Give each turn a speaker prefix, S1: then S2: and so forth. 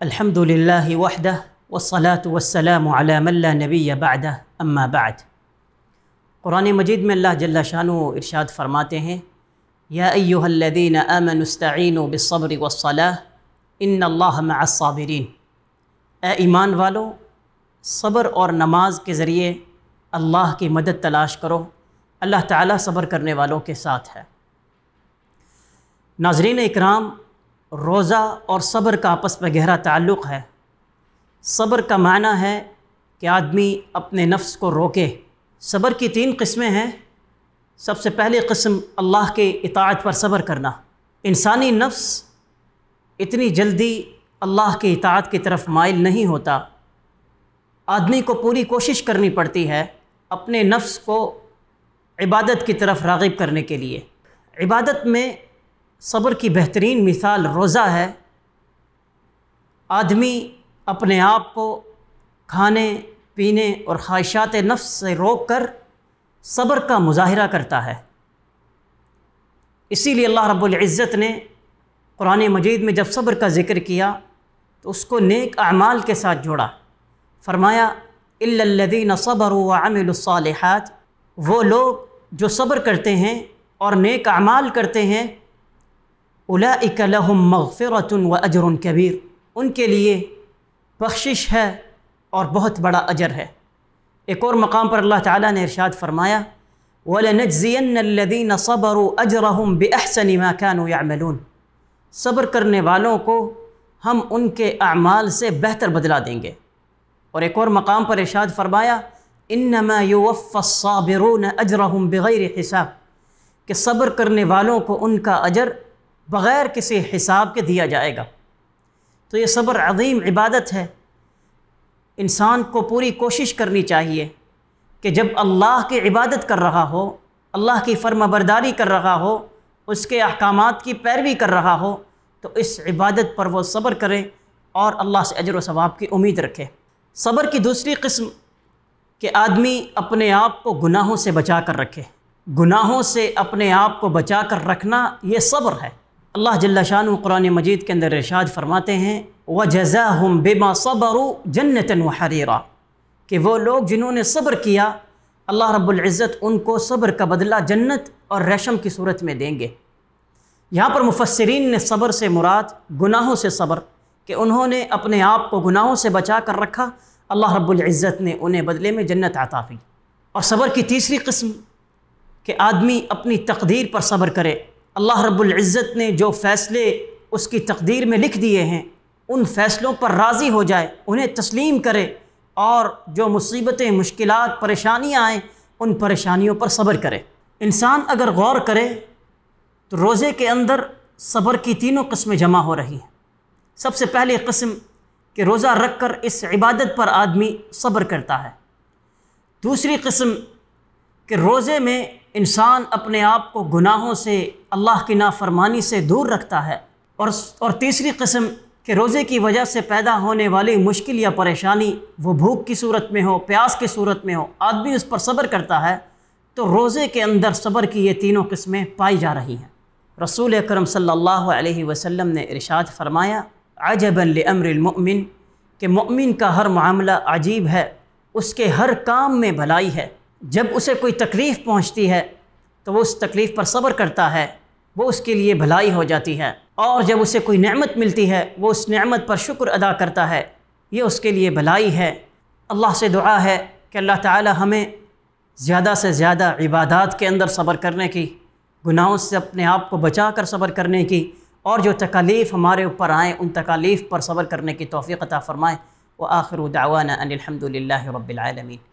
S1: الحمدللہ وحدہ والصلاة والسلام علی من لا نبی بعدہ اما بعد۔ قرآن مجید میں اللہ جل شانہ ارشاد فرماتے ہیں، یا ایہا الذین آمنوا استعینوا بالصبر والصلاة ان اللہ مع الصابرین۔ اے ایمان والو، صبر اور نماز کے ذریعے اللہ کی مدد تلاش کرو، اللہ تعالیٰ صبر کرنے والوں کے ساتھ ہے۔ ناظرین اکرام، روزہ اور صبر کا آپس میں گہرا تعلق ہے۔ صبر کا معنی ہے کہ آدمی اپنے نفس کو روکے۔ صبر کی 3 قسمیں ہیں۔ سب سے پہلی قسم اللہ کے اطاعت پر صبر کرنا۔ انسانی نفس اتنی جلدی اللہ کی اطاعت کی طرف مائل نہیں ہوتا۔ آدمی کو پوری کوشش کرنی پڑتی ہے اپنے نفس کو عبادت کی طرف راغب کرنے کے لیے۔ عبادت میں صبر کی بہترین مثال روزہ ہے۔ آدمی اپنے آپ کو کھانے پینے اور خواہشات نفس سے روک کر صبر کا مظاہرہ کرتا ہے۔ اسی لیے اللہ رب العزت نے قرآن مجید میں جب صبر کا ذکر کیا تو اس کو نیک اعمال کے ساتھ جوڑا۔ فرمایا الا الذین صبروا وعملوا الصالحات، وہ لوگ جو صبر کرتے ہیں اور نیک اعمال کرتے ہیں، اولئک لہم مغفرۃ واجر کبیر، ان کے لیے بخشش ہے اور بہت بڑا اجر ہے۔ ایک اور مقام پر اللہ تعالیٰ نے ارشاد فرمایا وَلَنَجْزِيَنَّ الَّذِينَ صَبَرُوا أَجْرَهُمْ بِأَحْسَنِ مَا كَانُوا يَعْمَلُونَ، صبر کرنے والوں کو ہم ان کے اعمال سے بہتر بدلہ دیں گے۔ اور ایک اور مقام پر ارشاد فرمایا إِنَّمَا يُوَفَّى الصَّابِرُونَ أَجْرَهُمْ بِغَيْرِ حساب، کہ صبر کرنے والوں کو ان کا اجر بغیر کسی حساب کے دیا جائے گا۔ تو یہ صبر عظیم عبادت ہے۔ انسان کو پوری کوشش کرنی چاہیے کہ جب اللہ کی عبادت کر رہا ہو، اللہ کی فرما برداری کر رہا ہو، اس کے احکامات کی پیروی کر رہا ہو، تو اس عبادت پر وہ صبر کرے اور اللہ سے اجر و ثواب کی امید رکھے۔ صبر کی دوسری قسم کہ آدمی اپنے آپ کو گناہوں سے بچا کر رکھے۔ گناہوں سے اپنے آپ کو بچا کر رکھنا یہ صبر ہے۔ اللہ جل شانہ قرآن مجید کے اندر ارشاد فرماتے ہیں وَجَزَاهُمْ بِمَا صَبَرُوا جَنَّةً وَحَرِيرًا، کہ وہ لوگ جنہوں نے صبر کیا، اللہ رب العزت ان کو صبر کا بدلہ جنت اور ریشم کی صورت میں دیں گے۔ یہاں پر مفسرین نے صبر سے مراد گناہوں سے صبر، کہ انہوں نے اپنے آپ کو گناہوں سے بچا کر رکھا، اللہ رب العزت نے انہیں بدلے میں جنت عطا کی۔ اور صبر کی تیسری قسم کہ آدمی اپنی تقدیر پر صبر کرے۔ اللہ رب العزت نے جو فیصلے اس کی تقدیر میں لکھ دیے ہیں ان فیصلوں پر راضی ہو جائے، انہیں تسلیم کرے، اور جو مصیبتیں، مشکلات، پریشانیاں آئیں ان پریشانیوں پر صبر کرے۔ انسان اگر غور کرے تو روزے کے اندر صبر کی 3 قسمیں جمع ہو رہی ہیں۔ سب سے پہلی قسم کہ روزہ رکھ کر اس عبادت پر آدمی صبر کرتا ہے۔ دوسری قسم کہ روزے میں انسان اپنے آپ کو گناہوں سے، اللہ کی نافرمانی سے دور رکھتا ہے، اور تیسری قسم کہ روزے کی وجہ سے پیدا ہونے والی مشکل یا پریشانی، وہ بھوک کی صورت میں ہو، پیاس کی صورت میں ہو، آدمی اس پر صبر کرتا ہے۔ تو روزے کے اندر صبر کی یہ 3 قسمیں پائی جا رہی ہیں۔ رسول اکرم صلی اللہ علیہ وسلم نے ارشاد فرمایا عجبا لامر المؤمن، کہ مؤمن کا ہر معاملہ عجیب ہے، اس کے ہر کام میں بھلائی ہے۔ جب اسے کوئی تکلیف پہنچتی ہے تو وہ اس تکلیف پر صبر کرتا ہے، وہ اس کے لیے بھلائی ہو جاتی ہے، اور جب اسے کوئی نعمت ملتی ہے وہ اس نعمت پر شکر ادا کرتا ہے، یہ اس کے لیے بھلائی ہے۔ اللہ سے دعا ہے کہ اللہ تعالی ہمیں زیادہ سے زیادہ عبادات کے اندر صبر کرنے کی، گناہوں سے اپنے آپ کو بچا کر صبر کرنے کی، اور جو تکالیف ہمارے اوپر آئیں ان تکالیف پر صبر کرنے کی توفیق عطا فرمائے۔ وآخر دعوانا ان الحمد للہ رب العالمین۔